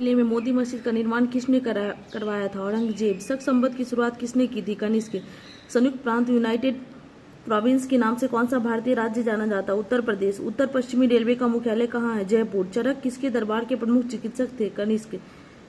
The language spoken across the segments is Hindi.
किले में मोती मस्जिद का निर्माण किसने करवाया था? औरंगजेब। शक संवत की शुरुआत किसने की थी? कनिष्क। संयुक्त प्रांत यूनाइटेड प्रोविंस के नाम से कौन सा भारतीय राज्य जाना जाता है? उत्तर प्रदेश। उत्तर पश्चिमी रेलवे का मुख्यालय कहाँ है? जयपुर। चरक किसके दरबार के प्रमुख चिकित्सक थे? कनिष्क।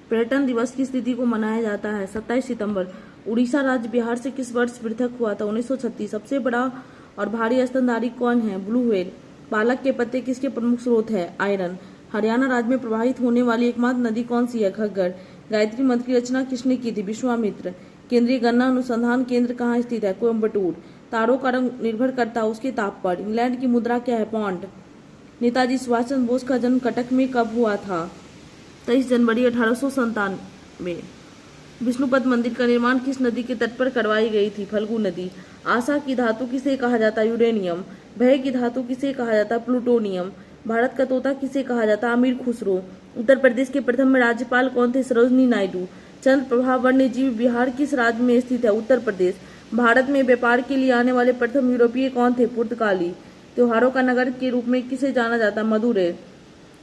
पर्यटन दिवस किस तिथि को मनाया जाता है? 27 सितंबर। उड़ीसा राज्य बिहार से किस वर्ष पृथक हुआ था? 1936। सबसे बड़ा और भारी स्तनधारी कौन है? Blue whale. पालक के पत्ते किसके प्रमुख स्रोत है? आयरन। हरियाणा राज्य में प्रवाहित होने वाली एकमात्र नदी कौन सी है? घग्गर। गायत्री मंत्र की रचना किसने की थी? विश्वामित्र। केंद्रीय गन्ना अनुसंधान केंद्र कहाँ स्थित है? कोयम्बटूर। तारों का रंग निर्भर करता है उसके ताप पर। इंग्लैंड की मुद्रा क्या है? पौंड। नेताजी सुभाष चंद्र बोस का जन्म कटक में कब हुआ था? 23 जनवरी 1897। विष्णुपद मंदिर का निर्माण किस नदी के तट पर करवाई गई थी? फल्गु नदी। आशा की धातु किसे कहा जाता है? यूरेनियम। भय की धातु किसे कहा जाता है? प्लूटोनियम। भारत का तोता किसे कहा जाता है? अमीर खुसरो। उत्तर प्रदेश के प्रथम राज्यपाल कौन थे? सरोजनी नायडू। चंद्र प्रभा वन्यजीव विहार किस राज्य में स्थित है? उत्तर प्रदेश। भारत में व्यापार के लिए आने वाले प्रथम यूरोपीय कौन थे? पुर्तगाली। त्योहारों का नगर के रूप में किसे जाना जाता है? मदुरै।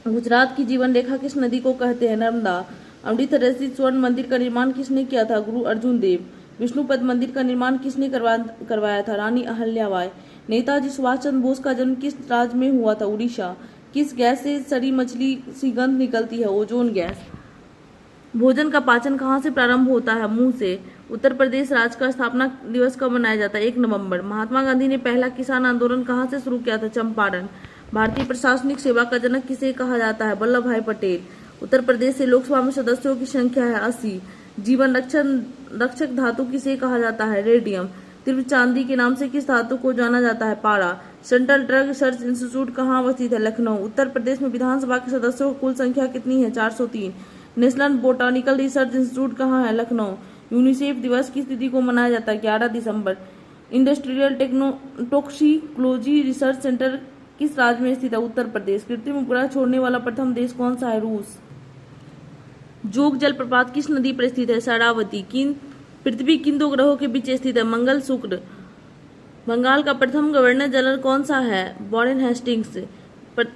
गुजरात की जीवन रेखा किस नदी को कहते हैं? नर्मदा। अमृतसर स्वर्ण मंदिर का निर्माण किसने किया था? गुरु अर्जुन देव। विष्णुपद मंदिर का निर्माण किसने करवाया था? रानी अहल्याबाई। नेताजी सुभाष चंद्र बोस का जन्म किस राज्य में हुआ था? उड़ीसा। किस गैस से सड़ी मछली सी गंध निकलती है? Ozone gas. भोजन का पाचन कहाँ से प्रारंभ होता है? मुंह से। उत्तर प्रदेश राज्य का स्थापना दिवस कब मनाया जाता है? 1 नवंबर। महात्मा गांधी ने पहला किसान आंदोलन कहाँ से शुरू किया था? चंपारण। भारतीय प्रशासनिक सेवा का जनक किसे कहा जाता है? वल्लभ भाई पटेल। उत्तर प्रदेश से लोकसभा में सदस्यों की संख्या है 80। जीवन रक्षक धातु किसे कहा जाता है? रेडियम। तीव्र चांदी के नाम से किस धातु को जाना जाता है? पारा। सेंट्रल ड्रग रिसर्च इंस्टीट्यूट कहाँ अवस्थित है? लखनऊ। उत्तर प्रदेश में विधानसभा के सदस्यों की कुल संख्या कितनी है? 403। नेशनल बोटानिकल रिसर्च इंस्टीट्यूट कहाँ है? लखनऊ। यूनिसेफ दिवस किस तिथि को मनाया जाता है? 11 दिसंबर। इंडस्ट्रियल टोक्सिकोलॉजी रिसर्च सेंटर किस राज्य में स्थित है? उत्तर प्रदेश। कृत्रिम उपग्रह छोड़ने वाला प्रथम देश कौन सा है? रूस। जोग जलप्रपात किस नदी पर स्थित है? शरावती। पृथ्वी किन दो ग्रहों के बीच स्थित है? मंगल शुक्र। बंगाल का प्रथम गवर्नर जनरल कौन सा है? Warren Hastings.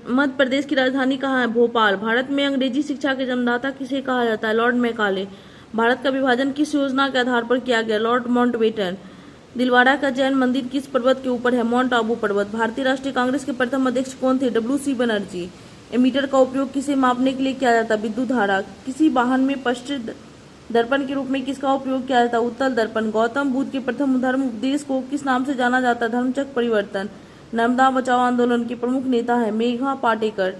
मध्य प्रदेश की राजधानी कहाँ है? भोपाल। भारत में अंग्रेजी शिक्षा के जन्मदाता किसे कहा जाता है? Lord Macaulay. भारत का विभाजन किस योजना के आधार पर किया गया? Lord Mountbatten. दिलवाड़ा का जैन मंदिर किस पर्वत के ऊपर है? माउंट आबू पर्वत। भारतीय राष्ट्रीय कांग्रेस के प्रथम अध्यक्ष कौन थे? WC बनर्जी। एमीटर का उपयोग किसे मापने के लिए किया जाता है? विद्युत धारा। किसी वाहन में पश्चिम दर्पण के रूप में किसका उपयोग किया जाता है? उत्तल दर्पण। गौतम बुद्ध के प्रथम धर्म उपदेश को किस नाम से जाना जाता है? धर्मचक्र परिवर्तन। नर्मदा बचाओ आंदोलन के प्रमुख नेता है? मेघा पाटेकर।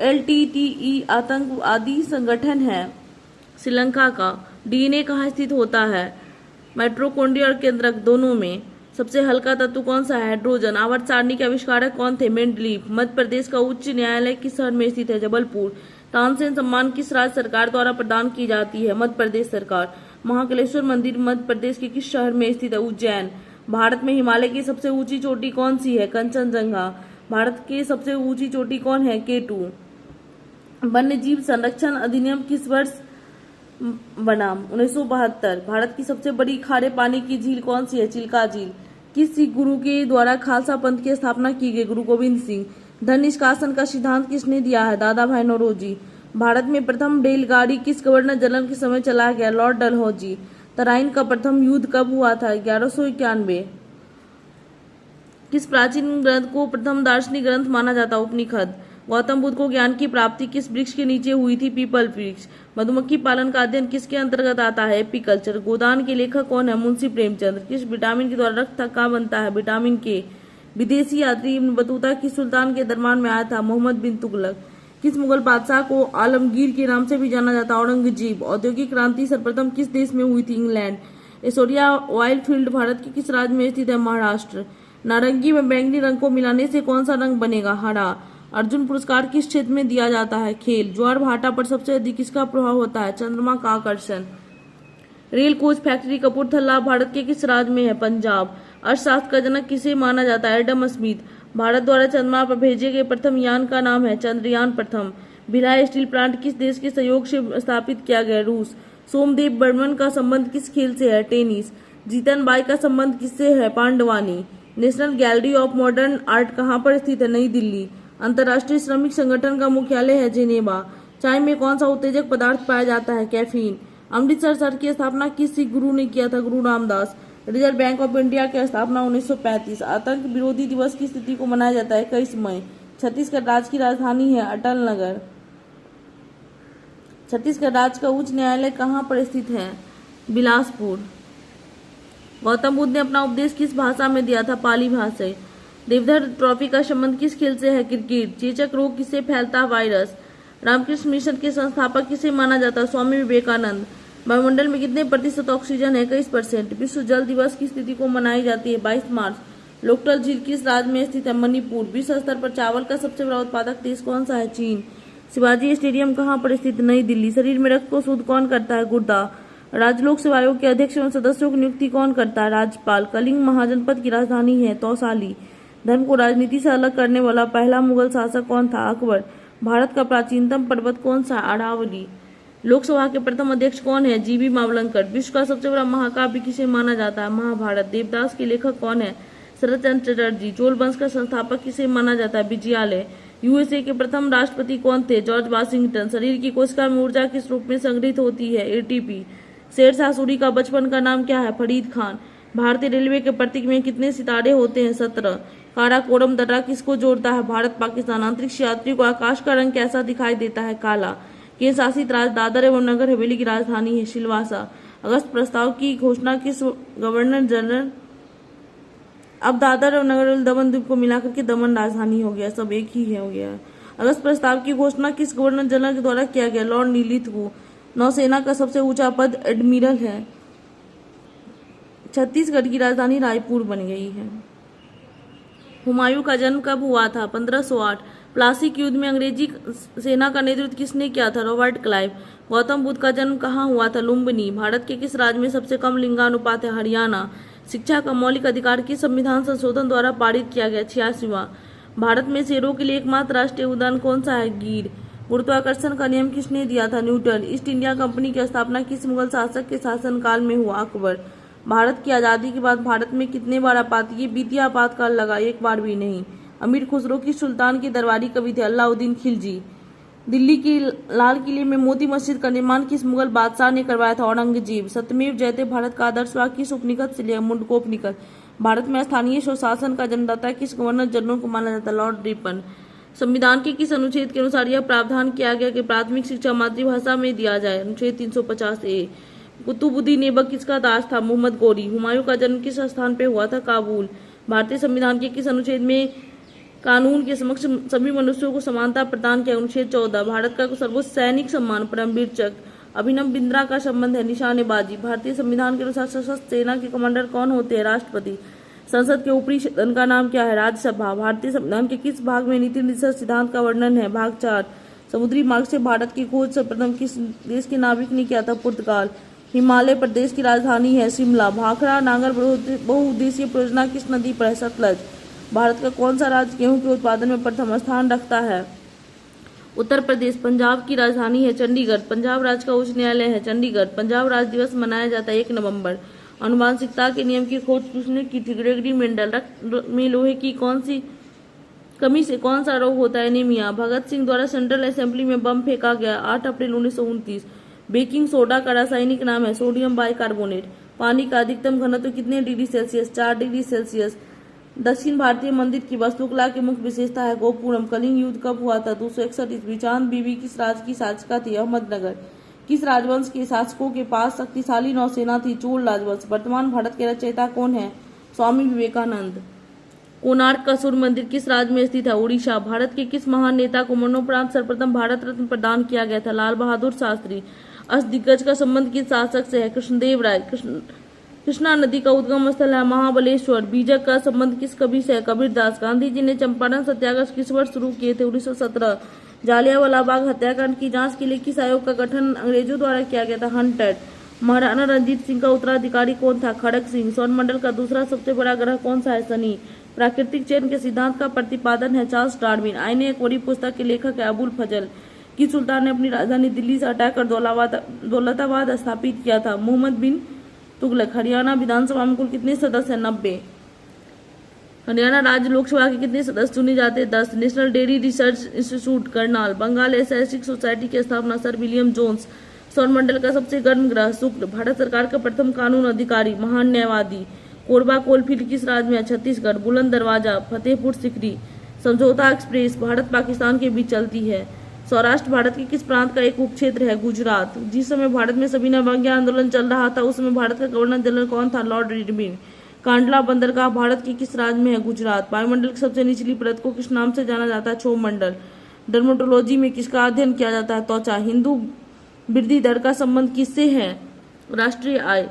LTTE आतंकवादी संगठन है श्रीलंका का। DNA कहाँ स्थित होता है? माइटोकॉन्ड्रिया और केंद्रक दोनों में। सबसे हल्का तत्व कौन सा है? हाइड्रोजन। आवर्त सारणी के आविष्कारक कौन थे? मेंडलीफ। मध्य प्रदेश का उच्च न्यायालय किस शहर में स्थित है? जबलपुर। तानसेन सम्मान किस राज्य सरकार द्वारा प्रदान की जाती है? मध्य प्रदेश सरकार। महाकालेश्वर मंदिर मध्य प्रदेश के किस शहर में स्थित है? उज्जैन। भारत में हिमालय की सबसे ऊंची चोटी कौन सी है? कंचनजंगा। भारत की सबसे ऊंची चोटी कौन है? K2। वन्य जीव संरक्षण अधिनियम किस वर्ष बना? 1972। भारत की सबसे बड़ी खारे पानी की झील कौन सी है? चिल्का झील। किस सिख गुरु के द्वारा खालसा पंथ की स्थापना की गई? गुरु गोविंद सिंह। धन निष्कासन का सिद्धांत किसने दिया है? दादा भाई नौरोजी। भारत में प्रथम रेलगाड़ी किस गवर्नर जनरल के समय चलाया गया? लॉर्ड डलहौजी। तराइन का प्रथम युद्ध कब हुआ था? 1191। किस प्राचीन ग्रंथ को प्रथम दार्शनिक ग्रंथ माना जाता है? उपनिषद। गौतम बुद्ध को ज्ञान की प्राप्ति किस वृक्ष के नीचे हुई थी? पीपल वृक्ष। मधुमक्खी पालन का अध्ययन किसके अंतर्गत आता है? एपीकल्चर। गोदान के लेखक कौन है? मुंशी प्रेमचंद्र। किस विटामिन के द्वारा रक्त का बनता है? Vitamin K। विदेशी यात्री इब्न बतूता किस सुल्तान के दरबार में आया था? मोहम्मद बिन तुगलक। किस मुगल बादशाह को आलमगीर के नाम से भी जाना जाता है? औरंगजेब। औद्योगिक क्रांति सर्वप्रथम किस देश में हुई थी? इंग्लैंड। एशोरिया ऑयल फील्ड भारत के किस राज्य में स्थित है? महाराष्ट्र। नारंगी में बैंगनी रंग को मिलाने से कौन सा रंग बनेगा? हरा। अर्जुन पुरस्कार किस क्षेत्र में दिया जाता है? खेल। ज्वार भाटा पर सबसे अधिक किसका प्रभाव होता है? चंद्रमा का आकर्षण। Rail coach factory Kapurthala Bharat के किस राज्य में है? पंजाब। अर्थशास्त्र का जनक किसे माना जाता है? Adam Smith. भारत द्वारा चंद्रमा पर भेजे गए प्रथम यान का नाम है? चंद्रयान प्रथम। भिलाई स्टील प्लांट किस देश के सहयोग से स्थापित किया गया? रूस। सोमदेव बर्मन का संबंध किस खेल से है? टेनिस। जीतन बाई का संबंध किससे है? Pandavani. National gallery of modern art कहाँ पर स्थित है? नई दिल्ली। अंतर्राष्ट्रीय श्रमिक संगठन का मुख्यालय है? जेनेवा। चाय में कौन सा उत्तेजक पदार्थ पाया जाता है? कैफीन। अमृतसर शहर की स्थापना किस सिख गुरु ने किया था? गुरु Ramdas. Reserve bank of India की स्थापना 1935। आतंक विरोधी दिवस की तिथि को मनाया जाता है 21 मई। छत्तीसगढ़ राज्य की राजधानी है अटल नगर। छत्तीसगढ़ राज्य का उच्च न्यायालय कहाँ पर स्थित है? बिलासपुर। गौतम बुद्ध ने अपना उपदेश किस भाषा में दिया था? पाली भाषा। देवधर ट्रॉफी का संबंध किस खेल से है? क्रिकेट। चेचक रोग किससे फैलता है? वायरस। रामकृष्ण मिशन के संस्थापक किसे माना जाता है? स्वामी विवेकानंद। वायुमंडल में कितने प्रतिशत ऑक्सीजन है? 21%। विश्व जल दिवस की तिथि को मनाई जाती है? 22 मार्च। लोकटल झील किस राज्य में स्थित है? मणिपुर। विश्व स्तर पर चावल का सबसे बड़ा उत्पादक देश कौन सा है? चीन। शिवाजी स्टेडियम कहाँ पर स्थित? नई दिल्ली। शरीर में रक्त को शुद्ध कौन करता है? गुर्दा। राज्य लोक सेवा आयोग के अध्यक्ष एवं सदस्यों की नियुक्ति कौन करता है? राज्यपाल। कलिंग महाजनपद की राजधानी है? तौसाली। धर्म को राजनीति से अलग करने वाला पहला मुगल शासक कौन था? अकबर। भारत का प्राचीनतम पर्वत कौन सा? अरावली। लोकसभा के प्रथम अध्यक्ष कौन है? जीबी मावलंकर। विश्व का सबसे बड़ा महाकाव्य किसे माना जाता है? महाभारत। देवदास के लेखक कौन है? शरत चंद्र चटर्जी। चोल वंश का संस्थापक किसे माना जाता है? विजयालय। यूएसए के प्रथम राष्ट्रपति कौन थे? George Washington. शरीर की कोशिका में ऊर्जा किस रूप में संग्रहित होती है? एटीपी। शेरशाह सूरी का बचपन का नाम क्या है? फरीद खान। भारतीय रेलवे के प्रतीक में कितने सितारे होते हैं? 17। काराकोरम दर्रा किसको जोड़ता है? भारत पाकिस्तान। अंतरिक्ष यात्रियों को आकाश का रंग कैसा दिखाई देता है? काला। केंद्र शासित राज्य दादर एवं नगर हवेली की राजधानी है? सिलवासा। अगस्त प्रस्ताव की घोषणा किस गवर्नर जनरल? अब दादर और नगर हवेली दमन द्वीप को मिलाकर के दमन राजधानी हो गया, सब एक ही है हो गया। अगस्त प्रस्ताव की घोषणा किस गवर्नर जनरल के द्वारा किया गया? लॉर्ड नीलिथ। नौसेना का सबसे ऊंचा पद एडमिरल है। छत्तीसगढ़ की राजधानी रायपुर बन गई है। हुमायूं का जन्म कब हुआ था? 1508। प्लासी के युद्ध में अंग्रेजी सेना का नेतृत्व किसने किया था? Robert Clive. गौतम बुद्ध का जन्म कहाँ हुआ था? लुम्बिनी। भारत के किस राज्य में सबसे कम लिंगानुपात है? हरियाणा। शिक्षा का मौलिक अधिकार किस संविधान संशोधन द्वारा पारित किया गया? 86वां। भारत में शेरों के लिए एकमात्र राष्ट्रीय उद्यान कौन सा है? गिर। गुरुत्वाकर्षण का नियम किसने दिया था? न्यूटन। ईस्ट इंडिया कंपनी की स्थापना किस मुगल शासक के शासनकाल में हुआ? अकबर। भारत की आजादी के बाद भारत में कितने बार आपातकाल वित्तीय आपातकाल लगा? एक बार भी नहीं। अमीर खुसरो की सुल्तान के दरबारी कवि थे? अलाउद्दीन खिलजी। दिल्ली की लाल किले में मोती मस्जिद का निर्माण किस मुगल बादशाह ने करवाया था? औरंगजेब। सत्यमेव जयते भारत का आदर्श वाक्य किस उपनिषद से लिया? मुंडकोपनिषद। भारत में स्थानीय स्वशासन का जन्मदाता किस गवर्नर जनरल को माना जाता है? Lord Ripon. संविधान के किस अनुच्छेद के अनुसार यह प्रावधान किया गया कि प्राथमिक शिक्षा मातृभाषा में दिया जाए? अनुच्छेद 350A। कुतुबुद्दीन ऐबक किसका दास था? मोहम्मद गौरी। हुमायूं का जन्म किस स्थान पर हुआ था? काबुल। भारतीय संविधान के किस अनुच्छेद में कानून के समक्ष सभी मनुष्यों को समानता प्रदान किया? अनुच्छेद 14। भारत का सर्वोच्च सैनिक सम्मान परमवीर चक्र। अभिनव बिंद्रा का संबंध है? निशानेबाजी। भारतीय संविधान के अनुसार सशस्त्र सेना के कमांडर कौन होते हैं? राष्ट्रपति। संसद के ऊपरी सदन का नाम क्या है? राज्यसभा। भारतीय संविधान के किस भाग में नीति निर्देशक सिद्धांत का वर्णन है? भाग 4। समुद्री मार्ग से भारत की खोज सर्वप्रथम किस देश के नाविक ने किया था? पुर्तगाल। हिमालय प्रदेश की राजधानी है? शिमला। भाखड़ा नागर बहुउद्देशीय परियोजना किस नदी पर है? सतलज। भारत का कौन सा राज्य गेहूं के उत्पादन में प्रथम स्थान रखता है? उत्तर प्रदेश। पंजाब की राजधानी है? चंडीगढ़। पंजाब राज्य का उच्च न्यायालय है? चंडीगढ़। पंजाब राज्य दिवस मनाया जाता है 1 नवंबर। आनुवंशिकता के नियम की खोज किसने की थी? Gregory Mendel. रक्त में लोहे की कौन सी कमी से कौन सा रोग होता है? एनीमिया। भगत सिंह द्वारा सेंट्रल असेंबली में बम फेंका गया 8 अप्रैल 1929। बेकिंग सोडा का रासायनिक नाम है? Sodium bicarbonate. पानी का अधिकतम घनत्व कितने डिग्री सेल्सियस? 4 degree Celsius. दक्षिण भारतीय मंदिर की वास्तुकला की मुख्य विशेषता है? गोपुरम। कलिंग युद्ध कब हुआ था? 261 ईस्वी। चांद बीबी किस राज्य की शासिका थी? अहमदनगर। किस राजवंश के शासकों के पास शक्तिशाली नौसेना थी? चोल राजवंश। वर्तमान भारत के रचयिता कौन है? स्वामी विवेकानंद। कोणार्क का सूर्य मंदिर किस राज्य में स्थित है? उड़ीसा। भारत के किस महान नेता को मरणोपरांत सर्वप्रथम भारत रत्न प्रदान किया गया था? लाल बहादुर शास्त्री। अष्टदिग्गज का संबंध किस शासक से है? कृष्णदेव राय। कृष्णा नदी का उद्गम स्थल है? महाबलेश्वर। बीजक का संबंध किस कवि से है? कबीरदास। गांधी जी ने चंपारण सत्याग्रह किस वर्ष शुरू किए थे? 1917। जालियांवाला बाग हत्याकांड की जांच के लिए किस आयोग का गठन अंग्रेजों द्वारा किया गया था? हंटेड। महाराणा रंजीत सिंह का उत्तराधिकारी कौन था? खड़ग सिंह। सौरमंडल का दूसरा सबसे बड़ा ग्रह कौन सा है? शनि। प्राकृतिक चयन के सिद्धांत का प्रतिपादन है? Charles Darwin. आईने एक बड़ी पुस्तक के लेखक है? अबुल फजल। किस सुल्तान ने अपनी राजधानी दिल्ली से हटाकर दौलताबाद स्थापित किया था? मोहम्मद बिन तुगलक। हरियाणा विधानसभा में कुल कितने सदस्य हैं? 90। हरियाणा राज्य लोकसभा के कितने सदस्य चुने जाते हैं? 10। National Dairy Research Institute Karnal. Bengal ऐतिहासिक सोसाइटी की स्थापना सर विलियम जोन्स। सौरमंडल का सबसे गर्म ग्रह शुक्र। भारत सरकार का प्रथम कानून अधिकारी महान न्यायवादी। कोरबा कोलफील्ड किस राज्य में है? छत्तीसगढ़। बुलंद दरवाजा फतेहपुर सिकरी। समझौता एक्सप्रेस भारत पाकिस्तान के बीच चलती है। सौराष्ट्र भारत के किस प्रांत का एक उपक्षेत्र है? गुजरात। जिस समय भारत में सविनय अवज्ञा आंदोलन चल रहा था उस समय भारत का गवर्नर जनरल कौन था? Lord Irwin. कांडला बंदरगाह भारत के किस राज्य में है? गुजरात। वायुमंडल की सबसे निचली परत को किस नाम से जाना जाता है? क्षोभ मंडल। डर्मेटोलॉजी में किसका अध्ययन किया जाता है? त्वचा। हिंदू वृद्धि दर का संबंध किससे है? राष्ट्रीय आय।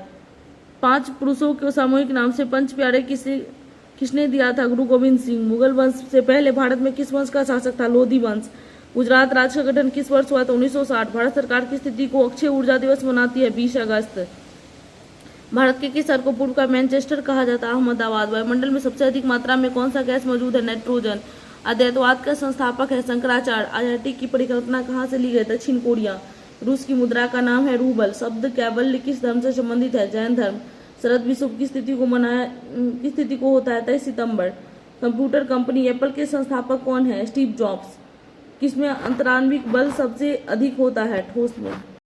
5 पुरुषों को सामूहिक नाम से पंच प्यारे किसने दिया था? गुरु गोविंद सिंह। मुगल वंश से पहले भारत में किस वंश का शासक था? लोधी वंश। गुजरात राज्य का गठन किस वर्ष हुआ था? 1960। भारत सरकार की स्थिति को अक्षय ऊर्जा दिवस मनाती है 20 अगस्त। भारत के किस शहर को पूर्व का मैनचेस्टर कहा जाता है? अहमदाबाद। वायुमंडल में सबसे अधिक मात्रा में कौन सा गैस मौजूद है? नाइट्रोजन। अद्वैतवाद का संस्थापक है शंकराचार्य। आईआईटी की परिकल्पना कहाँ से ली गई? दक्षिण कोरिया। रूस की मुद्रा का नाम है रूबल। शब्द कैबल्य किस धर्म से संबंधित है? जैन धर्म। शरद विश्व की स्थिति को होता है 23 सितंबर। कंप्यूटर कंपनी एप्पल के संस्थापक कौन है? Steve jobs. किसमें अंतराण्विक बल सबसे अधिक होता है? ठोस में।